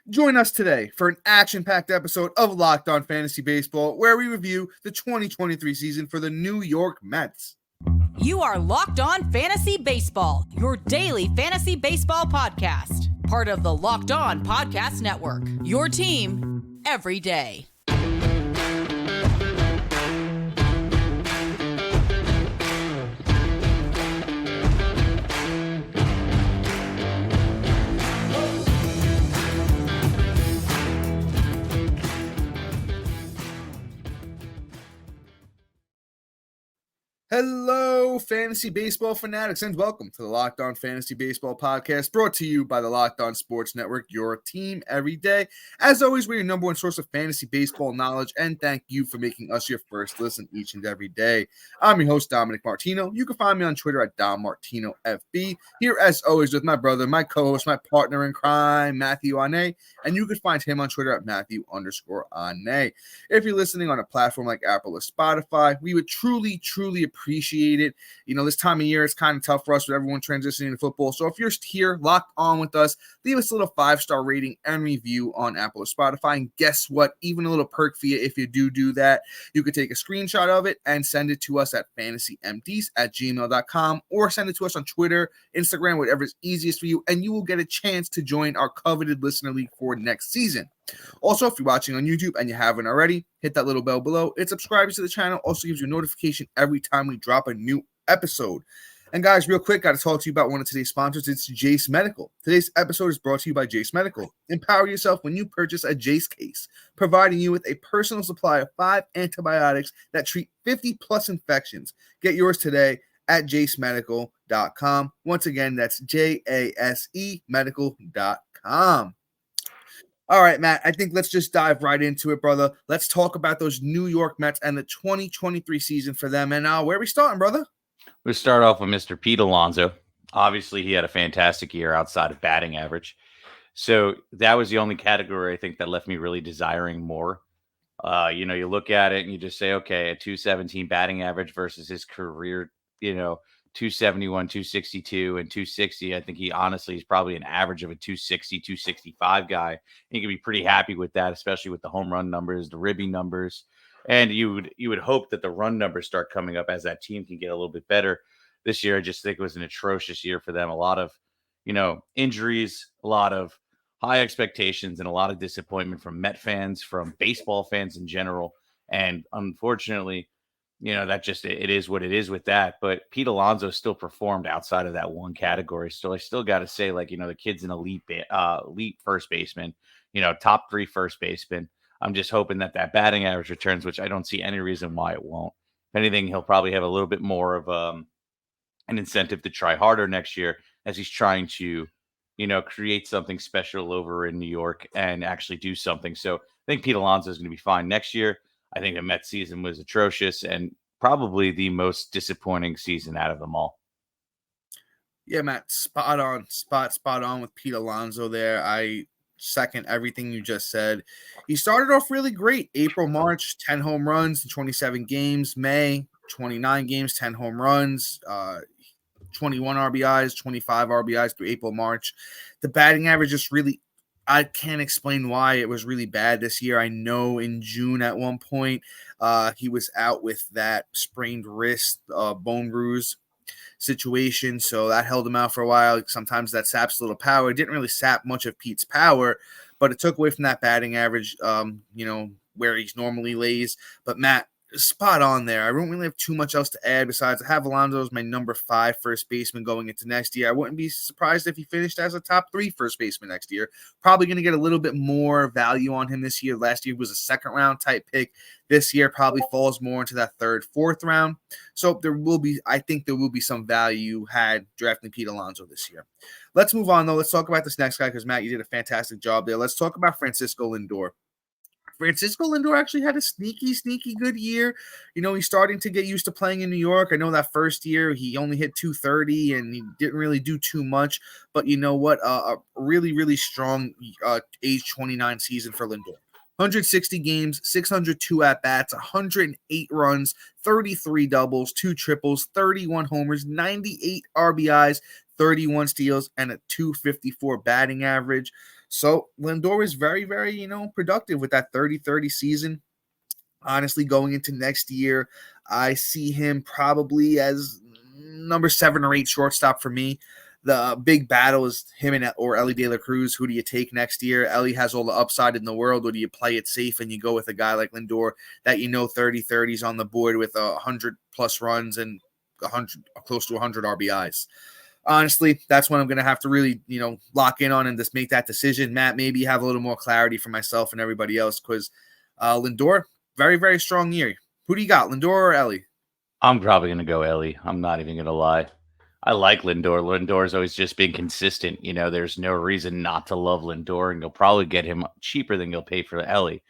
Join us today for an action-packed episode of Locked On Fantasy Baseball, where we review the 2023 season for the New York Mets. You are Locked On Fantasy Baseball, your daily fantasy baseball podcast. Part of the Locked On Podcast Network, your team every day. Hello, fantasy baseball fanatics, and welcome to the Locked On Fantasy Baseball podcast, brought to you by the Locked On Sports Network, your team every day. As always, we're your number one source of fantasy baseball knowledge, and thank you for making us your first listen each and every day. I'm your host, Dominic Martino. You can find me on Twitter at DomMartinoFB. Here, as always, with my brother, my co-host, my partner in crime, Matthew Ane, and you can find him on Twitter at Matthew_Ane. If you're listening on a platform like Apple or Spotify, we would truly appreciate it. You know, this time of year, it's kind of tough for us with everyone transitioning to football. So if you're here, locked on with us, leave us a little 5-star rating and review on Apple or Spotify. And guess what? Even a little perk for you if you do that. You could take a screenshot of it and send it to us at fantasymds@gmail.com or send it to us on Twitter, Instagram, whatever is easiest for you. And you will get a chance to join our coveted listener league for next season. Also, if you're watching on YouTube and you haven't already, hit that little bell below. It subscribes to the channel, also gives you a notification every time we drop a new episode. And guys, real quick, got to talk to you about one of today's sponsors. It's Jace Medical. Today's episode is brought to you by Jace Medical. Empower yourself when you purchase a Jace case, providing you with a personal supply of 5 antibiotics that treat 50+ infections. Get yours today at jacemedical.com. Once again, that's JASE medical.com. All right, Matt, I think let's just dive right into it, brother. Let's talk about those New York Mets and the 2023 season for them. And where are we starting, brother? We start off with Mr. Pete Alonso. Obviously, he had a fantastic year outside of batting average. So that was the only category I think that left me really desiring more. You look at it and you just say, okay, a 217 batting average versus his career, 271, 262, and 260. I think he honestly is probably an average of a 260, 265 guy. You can be pretty happy with that, especially with the home run numbers, the Ribby numbers. And you would hope that the run numbers start coming up as that team can get a little bit better. This year, I just think it was an atrocious year for them. A lot of, injuries, a lot of high expectations, and a lot of disappointment from Met fans, from baseball fans in general. And unfortunately, that just, it is what it is with that. But Pete Alonso still performed outside of that one category. So I still got to say, the kid's an elite first baseman, top 3 first baseman. I'm just hoping that batting average returns, which I don't see any reason why it won't. If anything, he'll probably have a little bit more of an incentive to try harder next year as he's trying to, create something special over in New York and actually do something. So I think Pete Alonso is going to be fine next year. I think the Mets season was atrocious and probably the most disappointing season out of them all. Yeah, Matt, spot on with Pete Alonso there. I second everything you just said. He started off really great. April, March, 10 home runs in 27 games. May, 29 games, 10 home runs, 21 RBIs, 25 RBIs through April, March. The batting average just really, I can't explain why it was really bad this year. I know in June at one point he was out with that sprained wrist, bone bruise situation, so that held him out for a while. Sometimes that saps a little power. It didn't really sap much of Pete's power, but it took away from that batting average, where he normally lays. But Matt, spot on there. I don't really have too much else to add besides I have Alonso as my number 5 first baseman going into next year. I wouldn't be surprised if he finished as a top 3 first baseman next year. Probably going to get a little bit more value on him this year. Last year was a second round type pick. This year probably falls more into that 3rd, 4th round. So I think there will be some value had drafting Pete Alonso this year. Let's move on though. Let's talk about this next guy because Matt, you did a fantastic job there. Let's talk about Francisco Lindor. Francisco Lindor actually had a sneaky good year. He's starting to get used to playing in New York. I know that first year he only hit 230 and he didn't really do too much. But you know what? A really strong age 29 season for Lindor. 160 games, 602 at-bats, 108 runs, 33 doubles, 2 triples, 31 homers, 98 RBIs, 31 steals, and a 254 batting average. So Lindor is very, very, productive with that 30-30 season. Honestly, going into next year, I see him probably as number 7 or 8 shortstop for me. The big battle is him or Elly De La Cruz. Who do you take next year? Elly has all the upside in the world, or do you play it safe and you go with a guy like Lindor that 30-30s on the board with 100+ runs and 100 close to 100 RBIs? Honestly, that's when I'm going to have to really, lock in on and just make that decision. Matt, maybe have a little more clarity for myself and everybody else, because Lindor, very, very strong year. Who do you got, Lindor or Elly? I'm probably going to go Elly. I'm not even going to lie. I like Lindor. Lindor's always just been consistent. There's no reason not to love Lindor, and you'll probably get him cheaper than you'll pay for Elly.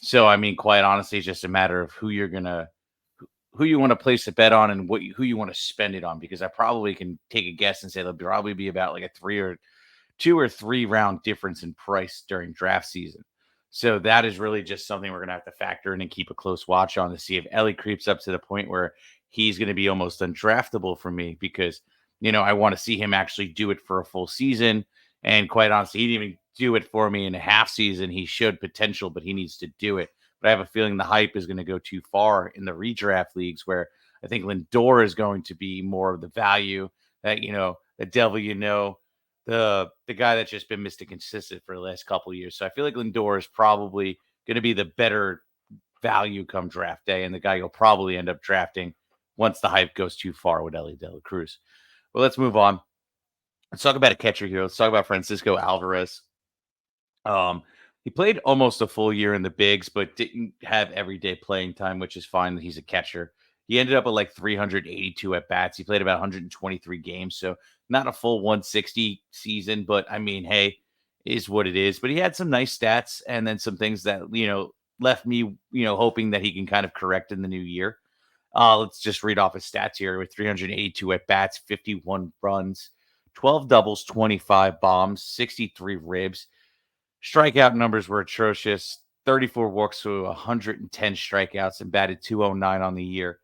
So, I mean, quite honestly, it's just a matter of who you want to place a bet on and who you want to spend it on, because I probably can take a guess and say there'll probably be about like a 2 or 3 round difference in price during draft season. So that is really just something we're going to have to factor in and keep a close watch on to see if Elly creeps up to the point where he's going to be almost undraftable for me, because, I want to see him actually do it for a full season. And quite honestly, he didn't even do it for me in a half season. He showed potential, but he needs to do it. But I have a feeling the hype is going to go too far in the redraft leagues, where I think Lindor is going to be more of the value that, the devil, the guy that's just been Mr. Consistent for the last couple of years. So I feel like Lindor is probably going to be the better value come draft day, and the guy you'll probably end up drafting once the hype goes too far with Elly De La Cruz. Well, let's move on. Let's talk about a catcher here. Let's talk about Francisco Alvarez. He played almost a full year in the bigs, but didn't have everyday playing time, which is fine that he's a catcher. He ended up at like 382 at bats. He played about 123 games, so not a full 160 season, but I mean, hey, is what it is. But he had some nice stats and then some things that, left me, hoping that he can kind of correct in the new year. Let's just read off his stats here with 382 at bats, 51 runs, 12 doubles, 25 bombs, 63 ribs. Strikeout numbers were atrocious. 34 walks to 110 strikeouts and batted 209 on the year.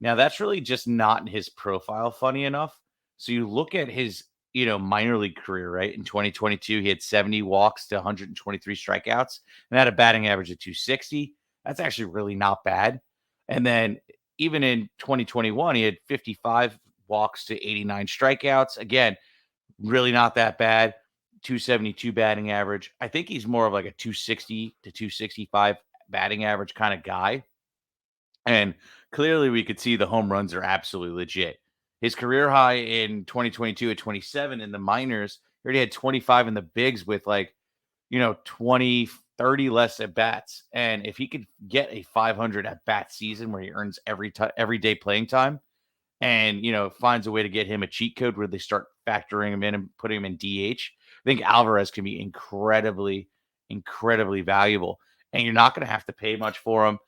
Now, that's really just not in his profile, funny enough. So you look at his, minor league career, right? In 2022, he had 70 walks to 123 strikeouts and had a batting average of 260. That's actually really not bad. And then even in 2021, he had 55 walks to 89 strikeouts. Again, really not that bad. 272 batting average. I think he's more of like a 260 to 265 batting average kind of guy. And clearly we could see the home runs are absolutely legit. His career high in 2022 at 27 in the minors, he already had 25 in the bigs with 20, 30 less at bats. And if he could get a 500 at bat season where he earns every day playing time, and finds a way to get him a cheat code where they start factoring him in and putting him in DH, I think Alvarez can be incredibly, incredibly valuable. And you're not going to have to pay much for him.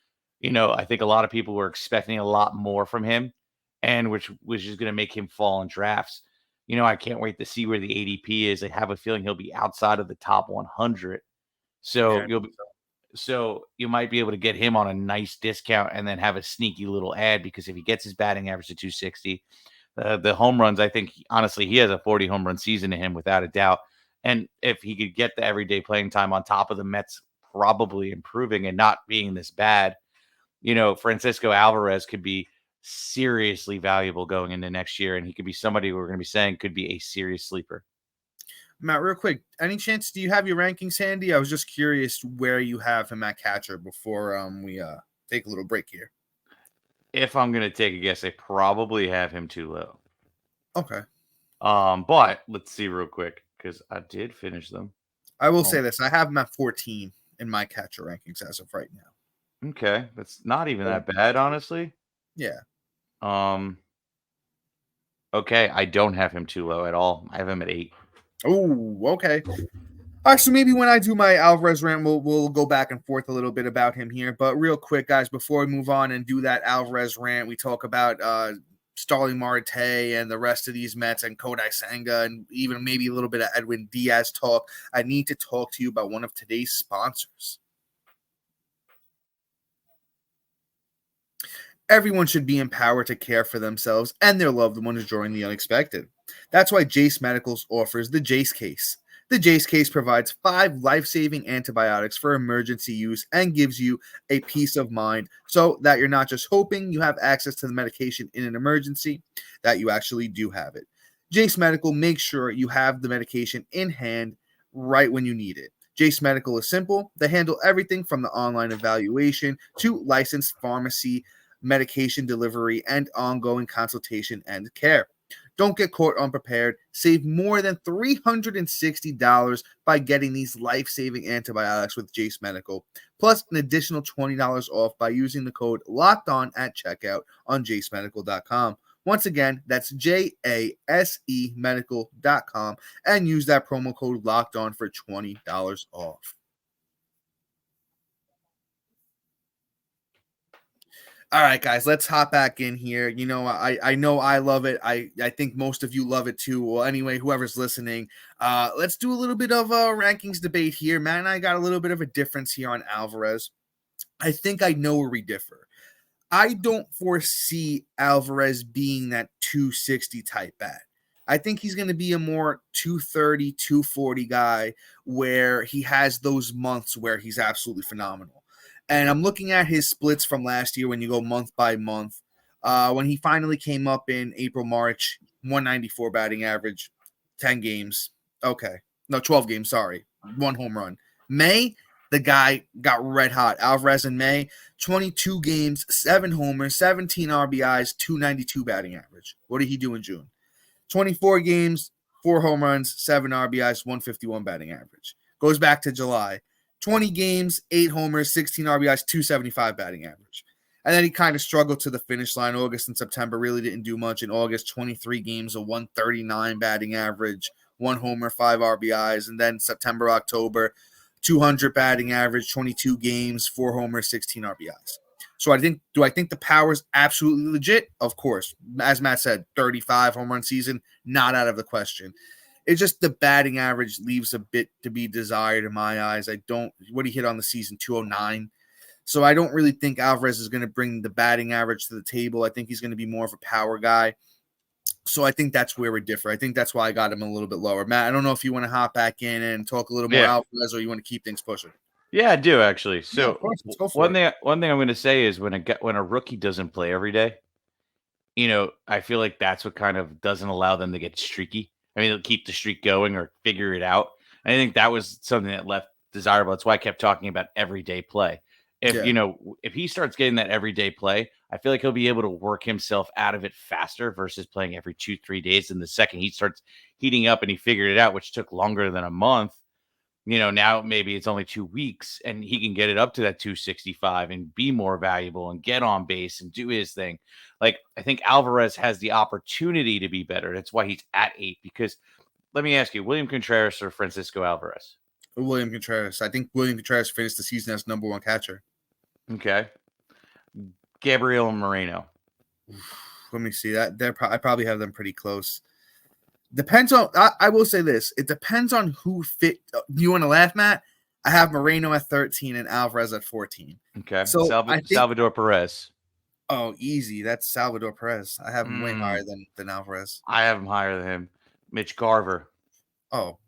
I think a lot of people were expecting a lot more from him, and which is going to make him fall in drafts. I can't wait to see where the ADP is. I have a feeling he'll be outside of the top 100. So you might be able to get him on a nice discount and then have a sneaky little ad, because if he gets his batting average to 260, the home runs, I think, honestly, he has a 40 home run season to him without a doubt. And if he could get the everyday playing time on top of the Mets probably improving and not being this bad, Francisco Alvarez could be seriously valuable going into next year. And he could be somebody we're going to be saying could be a serious sleeper. Matt, real quick, any chance, do you have your rankings handy? I was just curious where you have him at catcher before we take a little break here. If I'm going to take a guess, I probably have him too low. Okay. But let's see real quick, because I did finish them. I will say this. I have him at 14 in my catcher rankings as of right now. Okay. That's not even that bad, honestly. Yeah. Okay. I don't have him too low at all. I have him at 8. Oh, okay. All right, so maybe when I do my Alvarez rant, we'll go back and forth a little bit about him here. But real quick, guys, before we move on and do that Alvarez rant, we talk about Starling Marte and the rest of these Mets and Kodai Senga and even maybe a little bit of Edwin Diaz talk. I need to talk to you about one of today's sponsors. Everyone should be empowered to care for themselves and their loved ones during the unexpected. That's why Jace Medicals offers the Jace Case. The Jace Case provides 5 life-saving antibiotics for emergency use and gives you a peace of mind so that you're not just hoping you have access to the medication in an emergency, that you actually do have it. Jace Medical makes sure you have the medication in hand right when you need it. Jace Medical is simple. They handle everything from the online evaluation to licensed pharmacy, medication delivery, and ongoing consultation and care. Don't get caught unprepared. Save more than $360 by getting these life-saving antibiotics with Jace Medical, plus an additional $20 off by using the code LOCKEDON at checkout on jacemedical.com. Once again, that's JASE medical.com and use that promo code LOCKEDON for $20 off. All right, guys, let's hop back in here. You know, I know I love it. I think most of you love it too. Well, anyway, whoever's listening, let's do a little bit of a rankings debate here. Matt and I got a little bit of a difference here on Alvarez. I think I know where we differ. I don't foresee Alvarez being that 260 type bat. I think he's going to be a more 230, 240 guy where he has those months where he's absolutely phenomenal. And I'm looking at his splits from last year when you go month by month. When he finally came up in April, March, 194 batting average, 10 games. Okay. No, 12 games, sorry. 1 home run. May, the guy got red hot. Alvarez in May, 22 games, 7 homers, 17 RBIs, 292 batting average. What did he do in June? 24 games, 4 home runs, 7 RBIs, 151 batting average. Goes back to July. 20 games, 8 homers, 16 RBIs, 275 batting average. And then he kind of struggled to the finish line. August and September really didn't do much. In August, 23 games, a 139 batting average, 1 homer, 5 RBIs. And then September, October, 200 batting average, 22 games, 4 homers, 16 RBIs. So do I think the power is absolutely legit? Of course. As Matt said, 35 home run season, not out of the question. It's just the batting average leaves a bit to be desired in my eyes. What he hit on the season, 209. So I don't really think Alvarez is going to bring the batting average to the table. I think he's going to be more of a power guy. So I think that's where we differ. I think that's why I got him a little bit lower. Matt, I don't know if you want to hop back in and talk a little more Alvarez or you want to keep things pushing. Yeah, I do actually. So of course, let's go for it. One thing I'm going to say is when a rookie doesn't play every day, I feel like that's what kind of doesn't allow them to get streaky. I mean, they'll keep the streak going or figure it out. I think that was something that left desirable. That's why I kept talking about everyday play. If he starts getting that everyday play, I feel like he'll be able to work himself out of it faster versus playing every 2-3 days. And the second he starts heating up and he figured it out, which took longer than a month, now maybe it's only 2 weeks and he can get it up to that 265 and be more valuable and get on base and do his thing. Like, I think Alvarez has the opportunity to be better. That's why he's at 8, because let me ask you, William Contreras or Francisco Alvarez? William Contreras. I think William Contreras finished the season as number 1 catcher. Okay. Gabriel Moreno. Let me see that. I probably have them pretty close. Depends on, I will say this. It depends on who fit. You want to laugh, Matt? I have Moreno at 13 and Alvarez at 14. Okay. So Salvador Perez. Oh, easy. That's Salvador Perez. I have him way higher than Alvarez. I have him higher than him. Mitch Garver. Oh,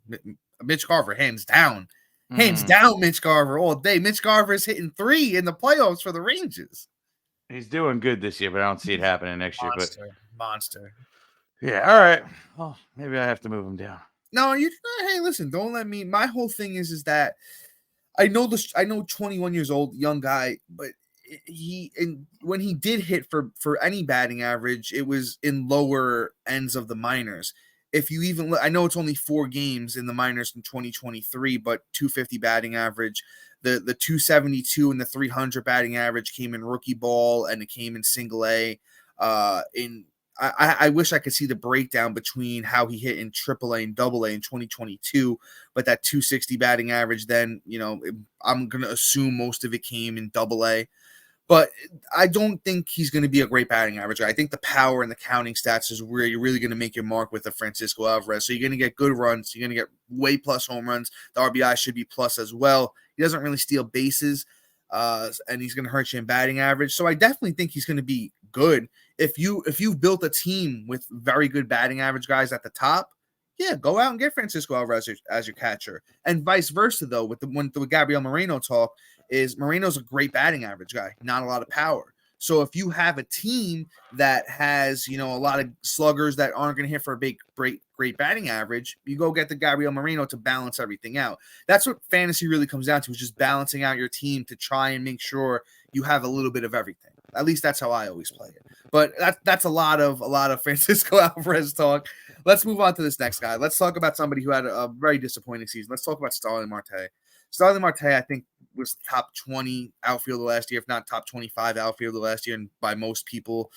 Mitch Garver, hands down. Hands down, Mitch Garver all day. Mitch Garver is hitting 3 in the playoffs for the Rangers. He's doing good this year, but I don't see it happening next year. Monster. Yeah, all right. Well, maybe I have to move him down. No, hey, listen, don't let me. My whole thing is that I know 21 years old, young guy, but when he did hit for any batting average, it was in lower ends of the minors. If you even look, I know it's only 4 games in the minors in 2023, but 250 batting average, the 272 and the 300 batting average came in rookie ball and it came in single A. I wish I could see the breakdown between how he hit in AAA and AA in 2022, but that 260 batting average, then, I'm going to assume most of it came in AA. But I don't think he's going to be a great batting average. I think the power and the counting stats is where you're really going to make your mark with the Francisco Alvarez. So you're going to get good runs. You're going to get way plus home runs. The RBI should be plus as well. He doesn't really steal bases. and he's going to hurt you in batting average. So I definitely think he's going to be good. If you've built a team with very good batting average guys at the top, yeah, go out and get Francisco Alvarez as your catcher, and vice versa. Though with Gabriel Moreno talk is Moreno's a great batting average guy, not a lot of power. So if you have a team that has a lot of sluggers that aren't going to hit for a big great batting average, you go get the Gabriel Moreno to balance everything out. That's what fantasy really comes down to, is just balancing out your team to try and make sure you have a little bit of everything. At least that's how I always play it. But that's a lot of Francisco Alvarez talk. Let's move on to this next guy. Let's talk about somebody who had a very disappointing season. Let's talk about Starling Marte. Starling Marte, I think, was top 20 outfielder last year, if not top 25 outfielder last year, and by most people.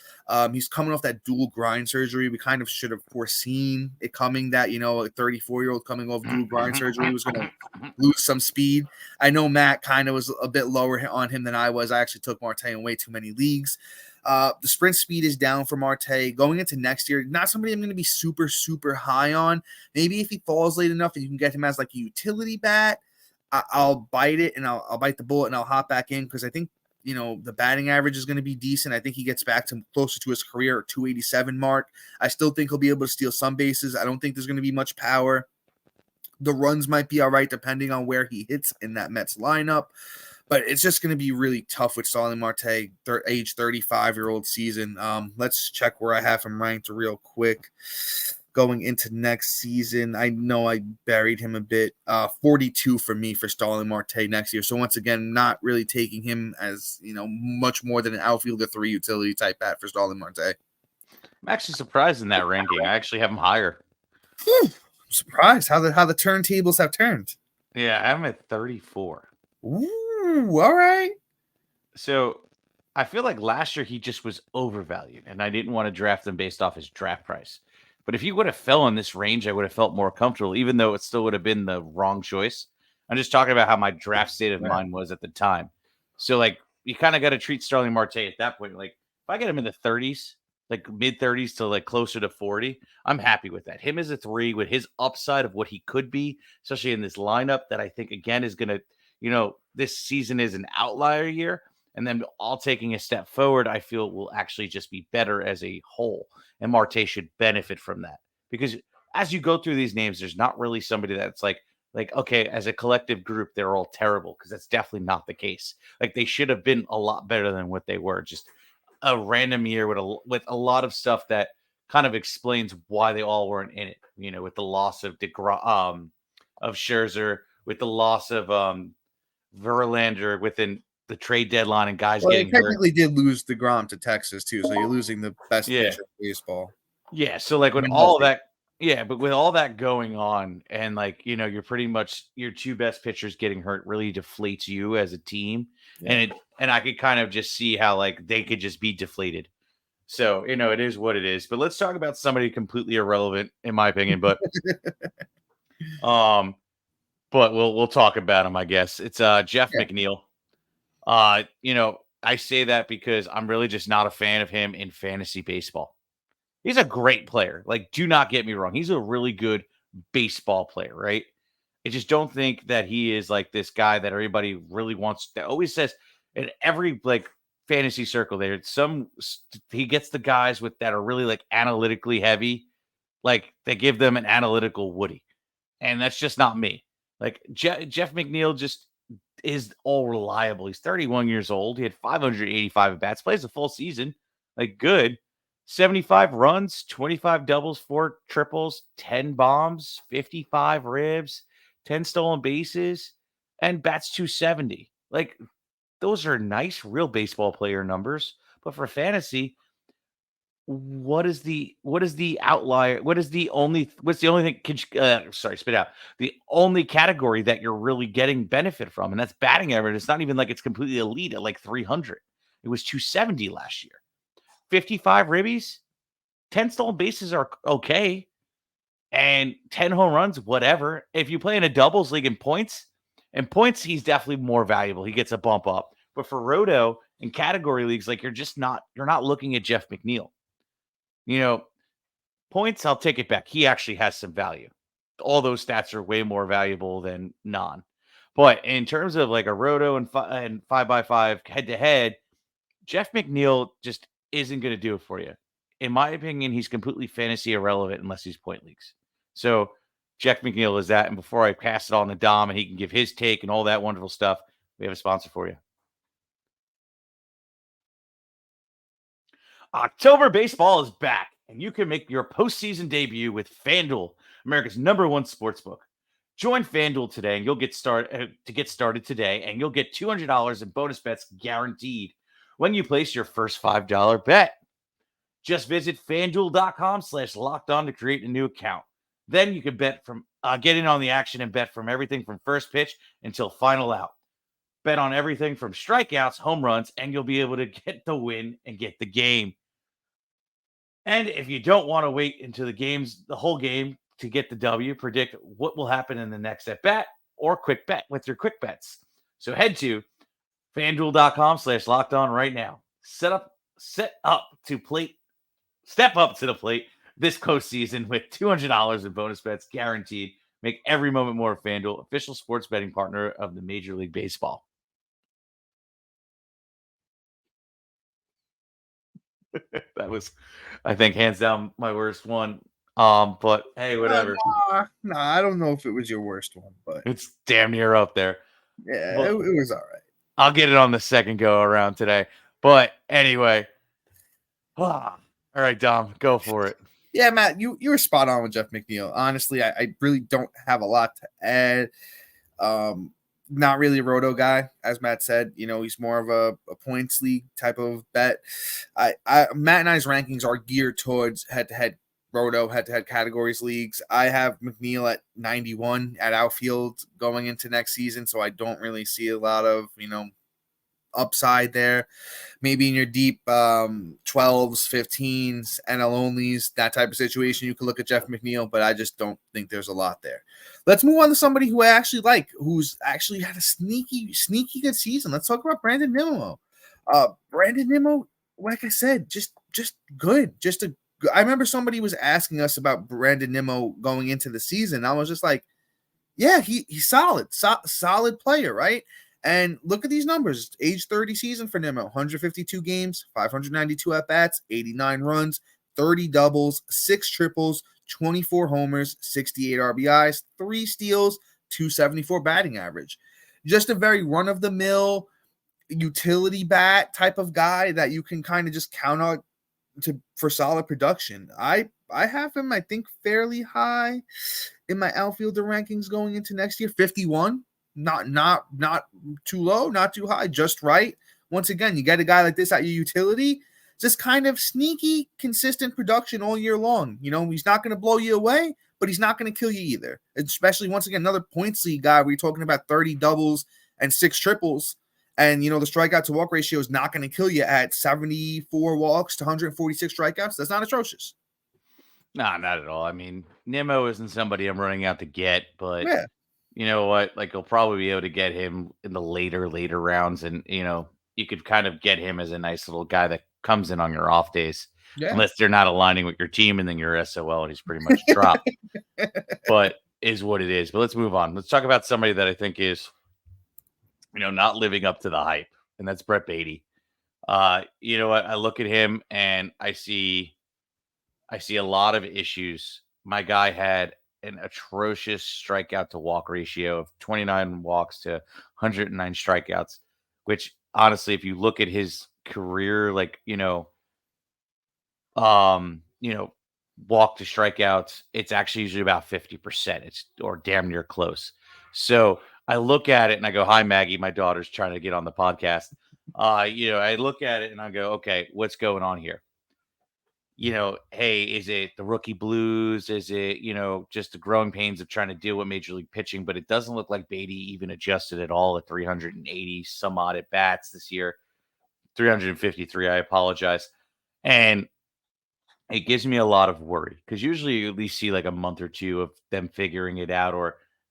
He's coming off that dual grind surgery. We kind of should have foreseen it coming, that, a 34-year-old coming off dual grind surgery was going to lose some speed. I know Matt kind of was a bit lower on him than I was. I actually took Marte in way too many leagues. The sprint speed is down for Marte. Going into next year, not somebody I'm going to be super, super high on. Maybe if he falls late enough and you can get him as like a utility bat, I'll bite it, and I'll bite the bullet, and I'll hop back in, because I think the batting average is going to be decent. I think he gets back to closer to his career 287 mark. I still think he'll be able to steal some bases. I don't think there's going to be much power. The runs might be all right depending on where he hits in that Mets lineup, but it's just going to be really tough with Starling Marte, age 35-year-old season. Let's check where I have him ranked real quick. Going into next season, I know I buried him a bit. 42 for me for Starling Marte next year. So once again, not really taking him as much more than an outfielder 3 utility type bat for Starling Marte. I'm actually surprised in that ranking. I actually have him higher. I'm surprised how the turntables have turned. Yeah, I have him at 34. Ooh, all right. So I feel like last year he just was overvalued, and I didn't want to draft him based off his draft price. But if he would have fell in this range, I would have felt more comfortable, even though it still would have been the wrong choice. I'm just talking about how my draft state of mind was at the time. So, you kind of got to treat Starling Marte at that point. If I get him in the 30s, mid-30s to closer to 40, I'm happy with that. Him as a 3 with his upside of what he could be, especially in this lineup that I think, again, is going to, this season is an outlier year. And then all taking a step forward, I feel will actually just be better as a whole. And Marte should benefit from that. Because as you go through these names, there's not really somebody that's like, okay, as a collective group, they're all terrible. Because that's definitely not the case. They should have been a lot better than what they were. Just a random year with a lot of stuff that kind of explains why they all weren't in it. With the loss of of Scherzer, with the loss of Verlander within the trade deadline and guys getting hurt. Technically did lose DeGrom to Texas too, so you're losing the best pitcher in baseball. Yeah, so with all that, but with all that going on, and you're pretty much your 2 best pitchers getting hurt really deflates you as a team, and I could kind of just see how they could just be deflated. So it is what it is. But let's talk about somebody completely irrelevant, in my opinion. But but we'll talk about him, I guess. It's Jeff McNeil. I say that because I'm really just not a fan of him in fantasy baseball. He's a great player. Do not get me wrong. He's a really good baseball player, right? I just don't think that he is this guy that everybody really wants. That always says in every fantasy circle there, he gets the guys that are really analytically heavy. They give them an analytical Woody. And that's just not me. Jeff McNeil just is all reliable. He's 31 years old. He had 585 at bats, plays a full season. Good. 75 runs, 25 doubles, 4 triples, 10 bombs, 55 ribs, 10 stolen bases, and bats 270. Those are nice real baseball player numbers. But for fantasy, what's the outlier? What's the only thing? Spit out the only category that you're really getting benefit from, and that's batting average. It's not even it's completely elite at 300. It was 270 last year. 55 ribbies, 10 stolen bases are okay, and 10 home runs, whatever. If you play in a doubles league in points, he's definitely more valuable. He gets a bump up. But for roto and category leagues, you're not looking at Jeff McNeil. Points, I'll take it back. He actually has some value. All those stats are way more valuable than non. But in terms of like a roto and 5x5 head to head, Jeff McNeil just isn't going to do it for you. In my opinion, he's completely fantasy irrelevant unless he's point leagues. So Jeff McNeil is that. And before I pass it on to Dom and he can give his take and all that wonderful stuff, we have a sponsor for you. October baseball is back, and you can make your postseason debut with FanDuel, America's #1 sportsbook. Join FanDuel today, and you'll get started today, and you'll get $200 in bonus bets guaranteed when you place your first $5 bet. Just visit FanDuel.com/lockedon to create a new account. Then you can bet from get in on the action and bet from everything from first pitch until final out. Bet on everything from strikeouts, home runs, and you'll be able to get the win and get the game. And if you don't want to wait until the whole game to get the W, predict what will happen in the next at bat or quick bet with your quick bets. So head to FanDuel.com/lockedon right now. Step up to the plate this postseason with $200 in bonus bets guaranteed. Make every moment more of FanDuel, official sports betting partner of the Major League Baseball. That was, I think, hands down my worst one. But hey, whatever. Nah, I don't know if it was your worst one, but it's damn near up there. Yeah, it was all right. I'll get it on the second go around today. But anyway, all right, Dom, go for it. Yeah, Matt, you were spot on with Jeff McNeil. Honestly, I really don't have a lot to add. Not really a roto guy, as Matt said. He's more of a points league type of bet. Matt and I's rankings are geared towards head-to-head roto, head-to-head categories leagues. I have McNeil at 91 at outfield going into next season, so I don't really see a lot of upside there. Maybe in your deep 12s, 15s, NL onlys, that type of situation, you could look at Jeff McNeil, but I just don't think there's a lot there. Let's move on to somebody who I actually like, who's actually had a sneaky good season. Let's talk about Brandon Nimmo. Brandon Nimmo, like I said, just good. I remember somebody was asking us about Brandon Nimmo going into the season. I was just like, yeah, he's solid player, right? And look at these numbers. Age 30 season for Nimmo. 152 games, 592 at-bats, 89 runs, 30 doubles, 6 triples, 24 homers, 68 RBIs, 3 steals, 274 batting average. Just a very run-of-the-mill utility bat type of guy that you can kind of just count on for solid production. I have him, I think, fairly high in my outfielder rankings going into next year. 51. Not too low, not too high, just right. Once again, you get a guy like this at your utility, just kind of sneaky, consistent production all year long. He's not going to blow you away, but he's not going to kill you either. Especially, once again, another points league guy where you're talking about 30 doubles and 6 triples. And, the strikeout to walk ratio is not going to kill you at 74 walks to 146 strikeouts. That's not atrocious. No, not at all. I mean, Nimmo isn't somebody I'm running out to get, but yeah. You know what? Like, you'll probably be able to get him in the later rounds. And, you could kind of get him as a nice little guy that comes in on your off days. Yeah. Unless they're not aligning with your team and then you're SOL and he's pretty much dropped. But is what it is. But let's move on. Let's talk about somebody that I think is, not living up to the hype. And that's Brett Beatty. You know what? I look at him and I see a lot of issues. My guy had an atrocious strikeout to walk ratio of 29 walks to 109 strikeouts, which honestly, if you look at his career, walk to strikeouts, it's actually usually about 50%. It's or damn near close. So I look at it and I go, hi, Maggie, my daughter's trying to get on the podcast. I look at it and I go, okay, what's going on here? Hey, is it the rookie blues? Is it, just the growing pains of trying to deal with major league pitching? But it doesn't look like Beatty even adjusted at all at 380 some odd at bats this year. 353, I apologize. And it gives me a lot of worry because usually you at least see like a month or two of them figuring it out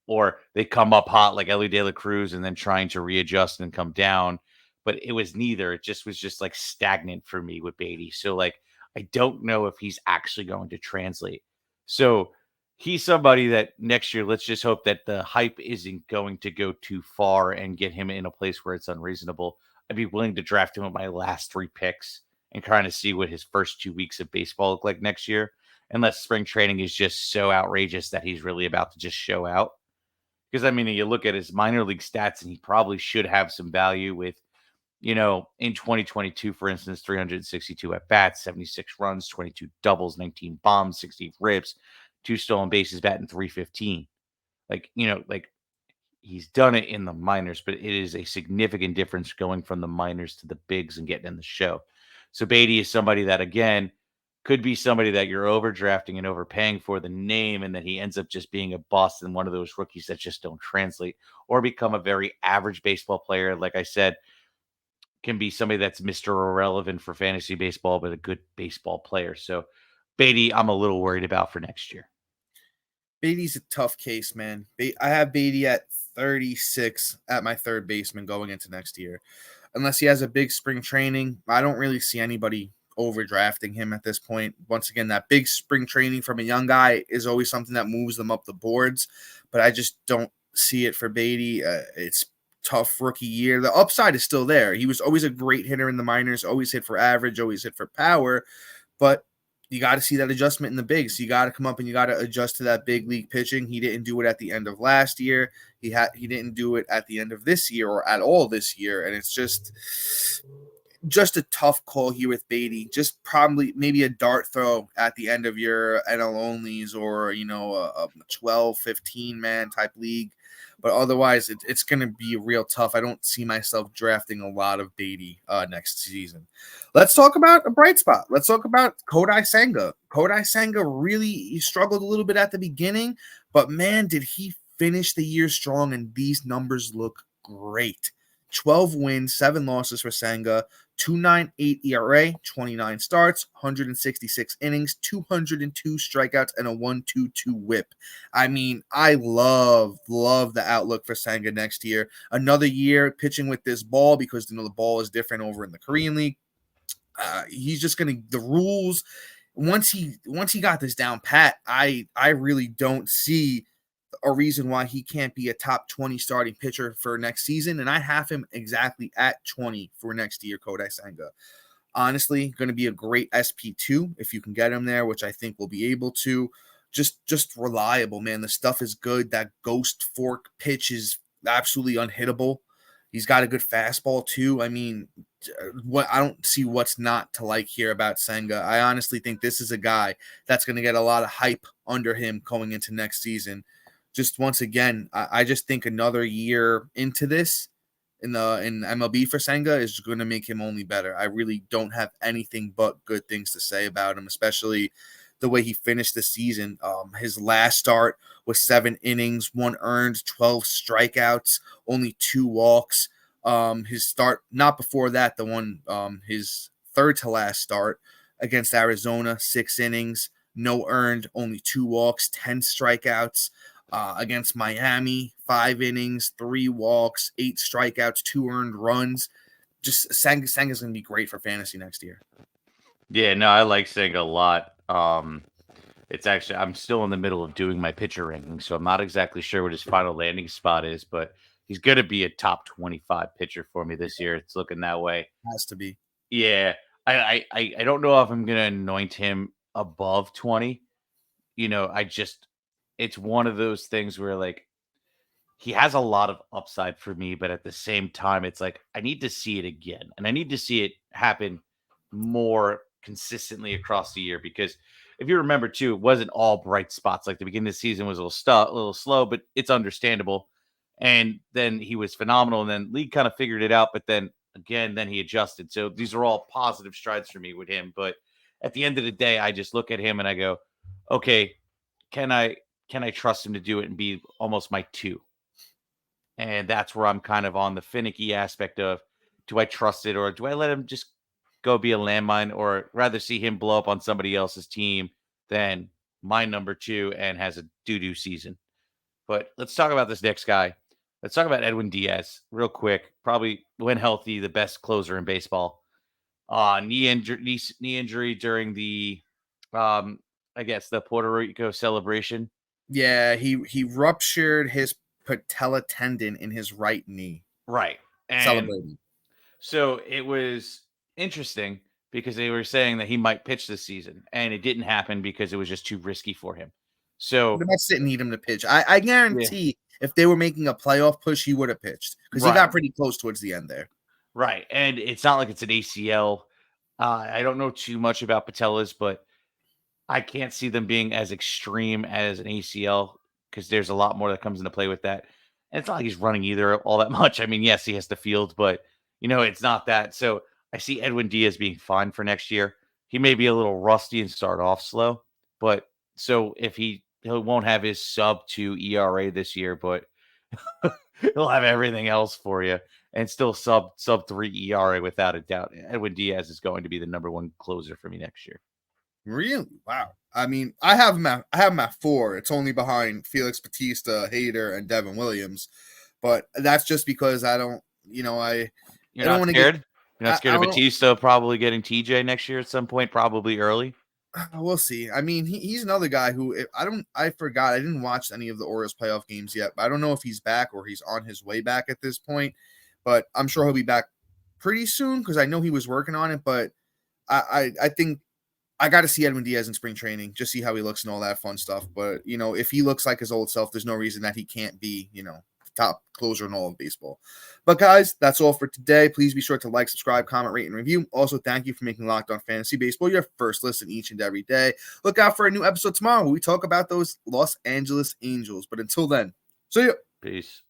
or they come up hot like Ellie De La Cruz and then trying to readjust and come down. But it was neither. It was just like stagnant for me with Beatty. So like, I don't know if he's actually going to translate. So he's somebody that next year, let's just hope that the hype isn't going to go too far and get him in a place where it's unreasonable. I'd be willing to draft him with my last 3 picks and kind of see what his first 2 weeks of baseball look like next year, unless spring training is just so outrageous that he's really about to just show out. Because I mean, you look at his minor league stats, and he probably should have some value with, in 2022, for instance, 362 at bats, 76 runs, 22 doubles, 19 bombs, 60 rips, 2 stolen bases, batting 315. Like he's done it in the minors, but it is a significant difference going from the minors to the bigs and getting in the show. So Beatty is somebody that, again, could be somebody that you're overdrafting and overpaying for the name, and that he ends up just being a bust and one of those rookies that just don't translate or become a very average baseball player. Like I said, can be somebody that's Mr. Irrelevant for fantasy baseball, but a good baseball player. So Beatty, I'm a little worried about for next year. Beatty's a tough case, man. I have Beatty at 36 at my third baseman going into next year. Unless he has a big spring training, I don't really see anybody overdrafting him at this point. Once again, that big spring training from a young guy is always something that moves them up the boards, but I just don't see it for Beatty. It's tough rookie year. The upside is still there. He was always a great hitter in the minors, always hit for average, always hit for power, but you got to see that adjustment in the bigs. You got to come up and you got to adjust to that big league pitching. He didn't do it at the end of last year. He didn't do it at the end of this year or at all this year, and it's just a tough call here with Beatty. Just probably maybe a dart throw at the end of your NL onlys, or a 12, 15 man type league. But otherwise, it's going to be real tough. I don't see myself drafting a lot of Beatty next season. Let's talk about a bright spot. Let's talk about Kodai Senga. Kodai Senga he struggled a little bit at the beginning, but man, did he finish the year strong, and these numbers look great. 12 wins, 7 losses for Senga, 2.98 ERA, 29 starts, 166 innings, 202 strikeouts, and a 1.22 whip. I mean, I love the outlook for Senga next year. Another year pitching with this ball, because the ball is different over in the Korean League. He's just gonna the rules. Once he got this down pat, I really don't see a reason why he can't be a top 20 starting pitcher for next season, and I have him exactly at 20 for next year. Kodai Senga, honestly, going to be a great SP2 if you can get him there, which I think we'll be able to. Just reliable, man. The stuff is good. That ghost fork pitch is absolutely unhittable. He's got a good fastball too. I mean, I don't see what's not to like here about Senga. I honestly think this is a guy that's going to get a lot of hype under him going into next season. Just once again, I just think another year into this in MLB for Senga is going to make him only better. I really don't have anything but good things to say about him, especially the way he finished the season. His last start was 7 innings, 1 earned, 12 strikeouts, only 2 walks. His start, not before that, his third to last start against Arizona, 6 innings, no earned, only 2 walks, 10 strikeouts. Against Miami, 5 innings, 3 walks, 8 strikeouts, 2 earned runs. Just Senga's going to be great for fantasy next year. Yeah, no, I like Senga a lot. It's actually, I'm still in the middle of doing my pitcher ranking, so I'm not exactly sure what his final landing spot is, but he's going to be a top 25 pitcher for me this year. It's looking that way. Has to be. Yeah, I don't know if I'm going to anoint him above 20. It's one of those things where, like, he has a lot of upside for me, but at the same time, it's like I need to see it again, and I need to see it happen more consistently across the year. Because if you remember too, it wasn't all bright spots. Like the beginning of the season was a little slow, but it's understandable. And then he was phenomenal, and then league kind of figured it out. But then again, then he adjusted. So these are all positive strides for me with him. But at the end of the day, I just look at him and I go, okay, can I trust him to do it and be almost my 2? And that's where I'm kind of on the finicky aspect of, do I trust it, or do I let him just go be a landmine, or rather see him blow up on somebody else's team than my number 2 and has a doo-doo season. But let's talk about this next guy. Let's talk about Edwin Diaz real quick. Probably, when healthy, the best closer in baseball. Knee injury during the, I guess, the Puerto Rico celebration. Yeah, he ruptured his patella tendon in his right knee. Right. And Celebrating. so it was interesting because they were saying that he might pitch this season, and it didn't happen because it was just too risky for him. The So, Mets didn't need him to pitch. I yeah, guarantee if they were making a playoff push, he would have pitched because he right, got pretty close towards the end there. right. And it's not like it's an ACL. I don't know too much about patellas, but I can't see them being as extreme as an ACL because there's a lot more that comes into play with that. And it's not like he's running either all that much. I mean, yes, he has to field, but it's not that. So I see Edwin Diaz being fine for next year. He may be a little rusty and start off slow, but so if he won't have his sub 2 ERA this year, but he'll have everything else for you and still sub 3 ERA without a doubt. Edwin Diaz is going to be the number one closer for me next year. Really? Wow. I mean, I have him at 4. It's only behind Felix Bautista, Hader, and Devin Williams, but that's just because I don't. You're I don't not want to scared? get. You're not scared of Batista probably getting TJ next year at some point, probably early? We'll see. I mean, he's another guy who I forgot. I didn't watch any of the Orioles playoff games yet, but I don't know if he's back or he's on his way back at this point. But I'm sure he'll be back pretty soon because I know he was working on it. But I think I got to see Edwin Diaz in spring training, just see how he looks and all that fun stuff. But if he looks like his old self, there's no reason that he can't be the top closer in all of baseball. But guys, that's all for today. Please be sure to like, subscribe, comment, rate, and review. Also, thank you for making Locked On Fantasy Baseball your first listen each and every day. Look out for a new episode tomorrow where we talk about those Los Angeles Angels. But until then, see ya. Peace.